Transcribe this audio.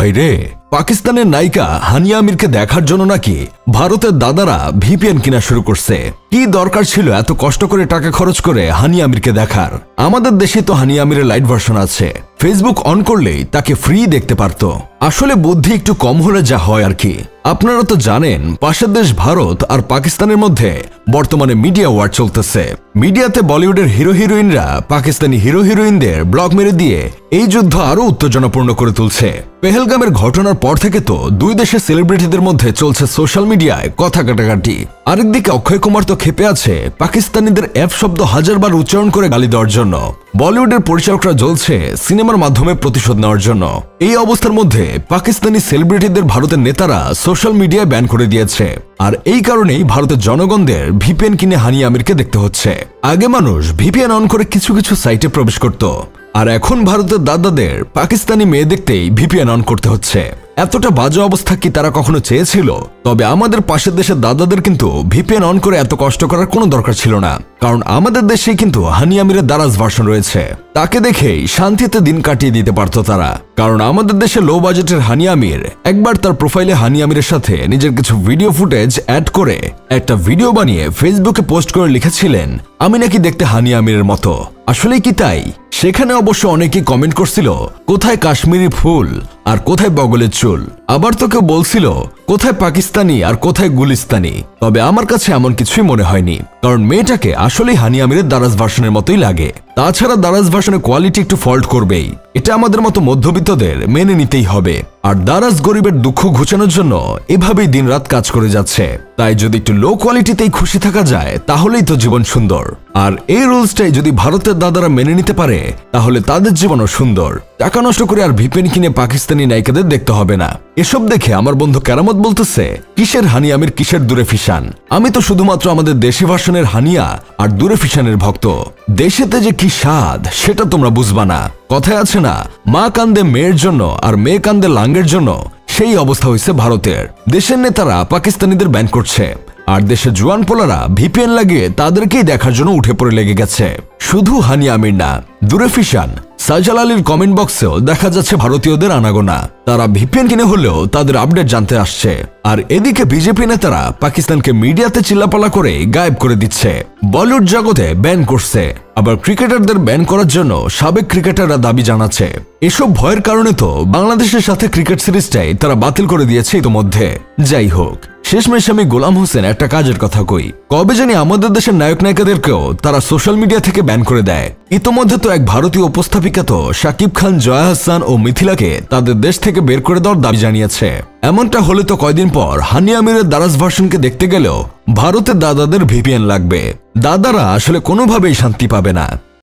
ভাইরে, পাকিস্তানের নায়িকা হানিয়া আমিরকে দেখার জন্য নাকি ভারতের দাদারা ভিপিএন কিনা শুরু করছে। কি দরকার ছিল এত কষ্ট করে টাকা খরচ করে হানিয়া আমিরকে দেখার? আমাদের দেশে তো হানিয়া আমিরের লাইট ভার্সন আছে, ফেসবুক অন করলেই তাকে ফ্রি দেখতে পারত। আসলে বুদ্ধি একটু কম হলে যা হয় আর কি। আপনারা তো জানেন পাশের দেশ ভারত আর পাকিস্তানের মধ্যে বর্তমানে মিডিয়া ওয়ার চলতেছে। মিডিয়াতে বলিউডের হিরো হিরোইনরা পাকিস্তানি হিরো হিরোইনদের ব্লক মেরে দিয়ে এই যুদ্ধ আরো উত্তেজনাপূর্ণ করে তুলছে। পেহেলগামের ঘটনার পর থেকে তো দুই দেশের সেলিব্রিটিদের মধ্যে চলছে সোশ্যাল মিডিয়ায় কথা কাটাকাটি। আরেকদিকে অক্ষয় কুমার তো ক্ষেপে আছে পাকিস্তানিদের এফ শব্দ হাজারবার উচ্চারণ করে গালি দেওয়ার জন্য। বলিউডের পরিচালকরা জ্বলছে সিনেমার মাধ্যমে প্রতিশোধ নেওয়ার জন্য। এই অবস্থার মধ্যে পাকিস্তানি সেলিব্রিটিদের ভারতের নেতারা সোশ্যাল মিডিয়ায় ব্যান করে দিয়েছে। আর এই কারণেই ভারতের জনগণদের ভিপিএন কিনে হানিয়া আমিরকে দেখতে হচ্ছে। আগে মানুষ ভিপিএন অন করে কিছু কিছু সাইটে প্রবেশ করত, আর এখন ভারতের দাদাদের পাকিস্তানি মেয়ে দেখতেই ভিপিএন অন করতে হচ্ছে। এতটা বাজে অবস্থা কি তারা কখনো চেয়েছিল? তবে আমাদের পাশের দেশের দাদাদের কিন্তু ভিপিএন অন করে এত কষ্ট করার কোনো দরকার ছিল না, কারণ আমাদের দেশেই কিন্তু হানিয়া আমিরের দারাজ ভার্সন রয়েছে। তাকে দেখেই শান্তিতে দিন কাটিয়ে দিতে পারত তারা। কারণ আমাদের দেশে লো বাজেটের হানিয়া আমির একবার তার প্রোফাইলে হানিয়া আমিরের সাথে নিজের কিছু ভিডিও ফুটেজ অ্যাড করে একটা ভিডিও বানিয়ে ফেসবুকে পোস্ট করে লিখেছিলেন, আমি নাকি দেখতে হানিয়া আমিরের মতো। আসলেই কি তাই? সেখানে অবশ্য অনেকেই কমেন্ট করছিল, কোথায় কাশ্মীরি ফুল আর কোথায় বগলের চুল। আবার তো কেউ বলছিল কোথায় পাকিস্তানি আর কোথায় গুলিস্তানি। তবে আমার কাছে এমন কিছুই মনে হয়নি, কারণ মেয়েটাকে আসলেই হানিয়া আমিরের দারাজ ভার্সনের মতোই লাগে। তাছাড়া দারাজ ভার্সনের কোয়ালিটি একটু ফল্ট করবেই, এটা আমাদের মতো মধ্যবিত্তদের মেনে নিতেই হবে। আর দারাজ গরিবের দুঃখ ঘুচানোর জন্য এভাবেই দিনরাত কাজ করে যাচ্ছে। তাই যদি একটু লো কোয়ালিটিতেই খুশি থাকা যায় তাহলেই তো জীবন সুন্দর। আর এই রুলসটাই যদি ভারতের দাদারা মেনে নিতে পারে তাহলে তাদের জীবনও সুন্দর। টাকা নষ্ট করে আর ভিপিএন কিনে পাকিস্তানি নায়িকাদের দেখতে হবে না। এসব দেখে আমার বন্ধু কেরামত বলতেছে, কিসের হানিয়া আমির, কিসের দূরে ফিশান? আমি তো শুধুমাত্র আমাদের দেশি ভার্সনের হানিয়া আর দূরে ফিশানের ভক্ত। দেশেতে যে কি স্বাদ সেটা তোমরা বুঝবা না। কথায় আছে না, মা কান্দে মেয়ের জন্য আর মেয়ে কান্দে লাঙ্গের জন্য। সেই অবস্থা হয়েছে ভারতের। দেশের নেতারা পাকিস্তানিদের ব্যান করছে, আর দেশের জুয়ান পোলারা ভিপিএন লাগিয়ে তাদেরকেই দেখার জন্য উঠে পড়ে লেগে গেছে। শুধু হানিয়া আমির না, দূরে ফিশান সাজাল আলীর কমেন্ট বক্সেও দেখা যাচ্ছে ভারতীয়দের আনাগোনা। তারা ভিপিএন কিনে হলেও তাদের আপডেট জানতে আসছে। আর এদিকে বিজেপি নেতারা পাকিস্তানকে মিডিয়াতে চিল্লাপালা করে গায়েব করে দিচ্ছে, বলিউড জগতে ব্যান করছে। আবার ক্রিকেটারদের ব্যান করার জন্য সাবেক ক্রিকেটাররা দাবি জানাচ্ছে। এসব ভয়ের কারণে তো বাংলাদেশের সাথে ক্রিকেট সিরিজটাই তারা বাতিল করে দিয়েছে ইতোমধ্যে। যাই হোক, শেষমেশ আমি গোলাম হোসেন একটা কাজের কথা কই, কবে জানি আমাদের দেশের নায়ক নায়িকাদেরকেও তারা সোশ্যাল মিডিয়া থেকে ব্যান করে দেয়। ইতোমধ্যে তো এক ভারতীয় উপস্থাপিকা তো শাকিব খান, জয়া হাসান ও মিথিলাকে তাদের দেশ থেকে বের করে দেওয়ার দাবি জানিয়েছে। এমনটা হলে তো কয়দিন পর হানিয়া আমিরের দারাজ ভার্সনকে দেখতে গেলেও ভারতের দাদাদের ভিপিএন লাগবে। দাদারা আসলে কোনোভাবেই শান্তি পাবে না।